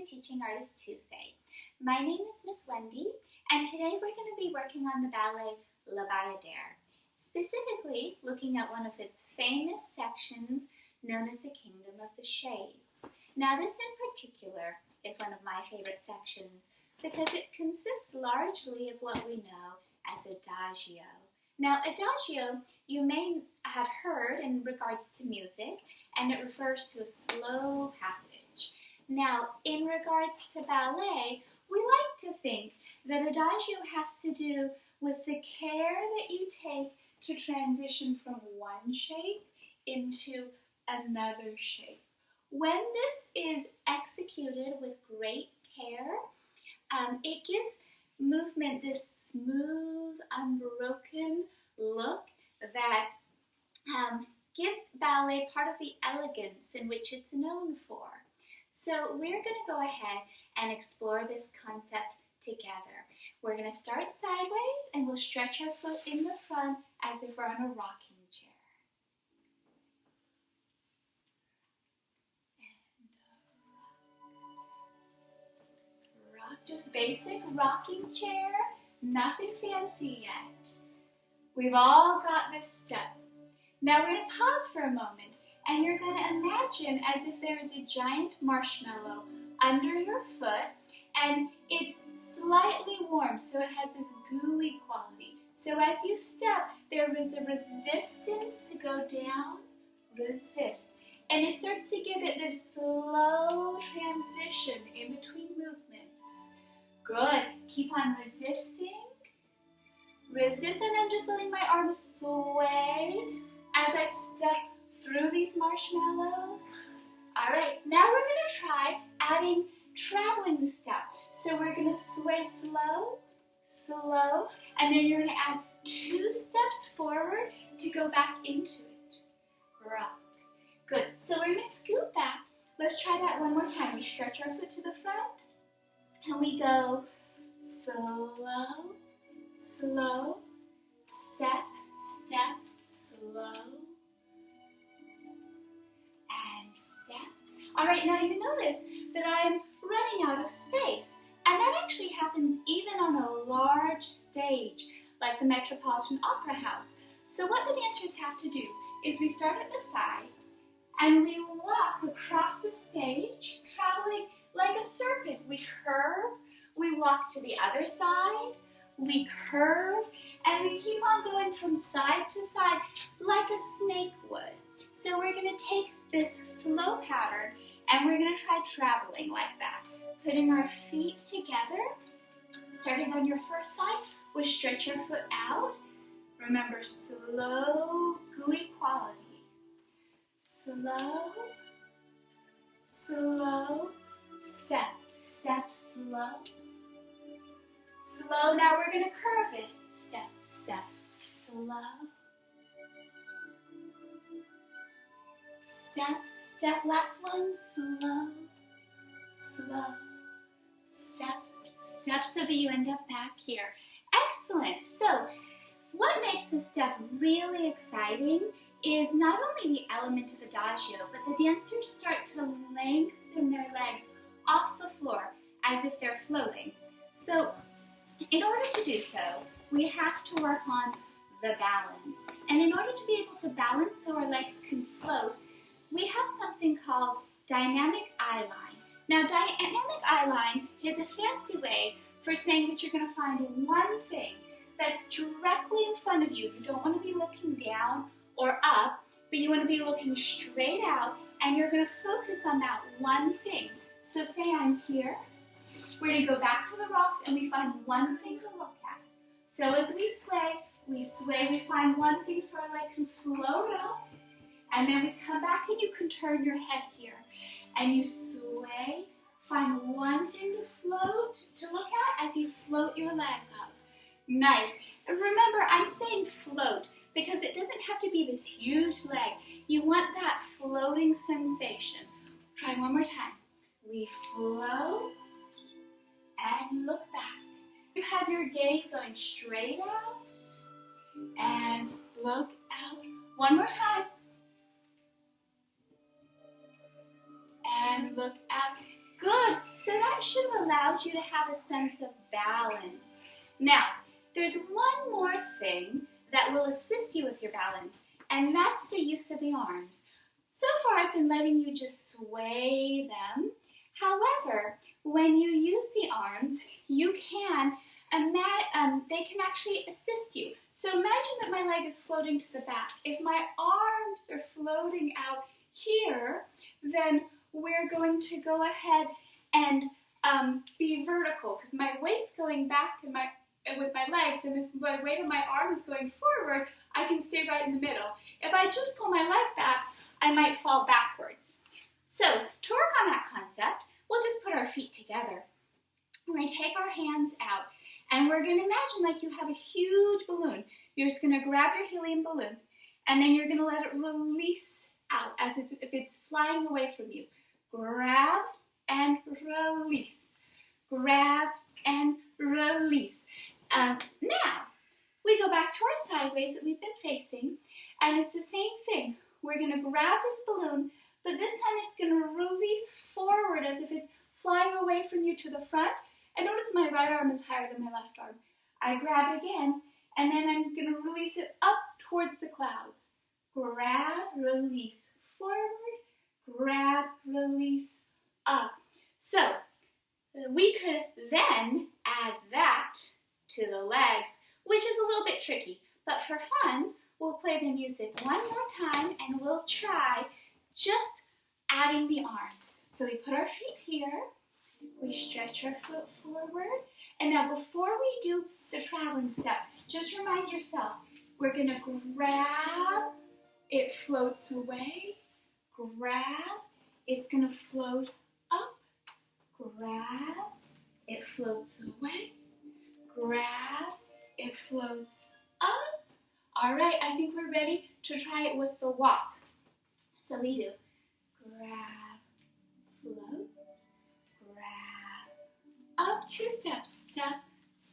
to Teaching Artist Tuesday. My name is Miss Wendy, and today we're going to be working on the ballet BAYADÈRE, specifically looking at one of its famous sections known as the Kingdom of the Shades. Now this in particular is one of my favorite sections because it consists largely of what we know as adagio. Now adagio you may have heard in regards to music, and it refers to a slow passage. Now, in regards to ballet, we like to think that adagio has to do with the care that you take to transition from one shape into another shape. When this is executed with great care, it gives movement this smooth, unbroken look that gives ballet part of the elegance in which it's known for. So we're going to go ahead and explore this concept together. We're going to start sideways and we'll stretch our foot in the front as if we're on a rocking chair. And rock, just basic rocking chair, nothing fancy yet. We've all got this step. Now we're going to pause for a moment, and you're going to imagine as if there is a giant marshmallow under your foot, and it's slightly warm, so it has this gooey quality. So as you step, there is a resistance to go down, resist. And it starts to give it this slow transition in between movements. Good. Keep on resisting. Resist, and I'm just letting my arms sway as I step through these marshmallows. All right, now we're going to try traveling the step. So we're going to sway slow, slow, and then you're going to add 2 steps forward to go back into it. Rock. Good. So we're going to scoot back. Let's try that one more time. We stretch our foot to the front, and we go slow, slow, step, step, slow, and step. All right, now you notice that I'm running out of space, and that actually happens even on a large stage like the Metropolitan Opera House. So what the dancers have to do is we start at the side, and we walk across the stage, traveling like a serpent. We curve, we walk to the other side, we curve, and we keep on going from side to side like a snake would. So we're going to take this slow pattern and we're going to try traveling like that. Putting our feet together, starting on your first side, we'll stretch your foot out. Remember, slow, gooey quality. Slow, slow, step, step, slow. Slow, now we're going to curve it. Step, step, slow. Step, step, last one, slow, slow. Step, step, so that you end up back here. Excellent. So, what makes this step really exciting is not only the element of adagio, but the dancers start to lengthen their legs off the floor as if they're floating. So, in order to do so, we have to work on the balance. And in order to be able to balance so our legs can float, we have something called dynamic eye line. Now, dynamic eye line is a fancy way for saying that you're going to find one thing that's directly in front of you. You don't want to be looking down or up, but you want to be looking straight out, and you're going to focus on that one thing. So say I'm here. We're going to go back to the rocks and we find one thing to look at. So as we sway, we find one thing so our leg can float up. And then we come back and you can turn your head here. And you sway, find one thing to float, to look at as you float your leg up. Nice. And remember, I'm saying float because it doesn't have to be this huge leg. You want that floating sensation. Try one more time. We float and look back. You have your gaze going straight out and look out. One more time. And look out. Good. So that should have allowed you to have a sense of balance. Now, there's one more thing that will assist you with your balance, and that's the use of the arms. So far, I've been letting you just sway them. However, when you use the arms, you can they can actually assist you. So imagine that my leg is floating to the back. If my arms are floating out here, then we're going to go ahead and be vertical because my weight's going back with my legs, and if my weight of my arm is going forward, I can stay right in the middle. If I just pull my leg back, I might fall backwards. So to work on that concept, we'll just put our feet together. We're going to take our hands out, and we're going to imagine like you have a huge balloon. You're just going to grab your helium balloon, and then you're going to let it release out as if it's flying away from you. Grab and release. Grab and release. Now, we go back to our sideways that we've been facing, and it's the same thing. We're going to grab this balloon, but this time it's going to release forward as if it's flying away from you to the front. And notice my right arm is higher than my left arm. I grab it again, and then I'm going to release it up towards the clouds. Grab, release, forward, grab, release, up. So, we could then add that to the legs, which is a little bit tricky. But for fun, we'll play the music one more time, and we'll try just adding the arms. So we put our feet here, we stretch our foot forward, and now before we do the traveling step, just remind yourself, we're going to grab, it floats away, grab, it's going to float up, grab, it floats away, grab, it floats up. All right, I think we're ready to try it with the walk. So we do grab, float, grab, up, 2 steps, step,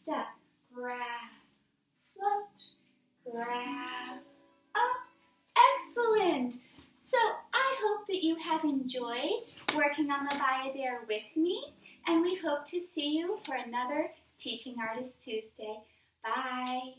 step, grab, float, grab, up. Excellent. So I hope that you have enjoyed working on the BAYADÈRE with me, and we hope to see you for another Teaching Artist Tuesday. Bye.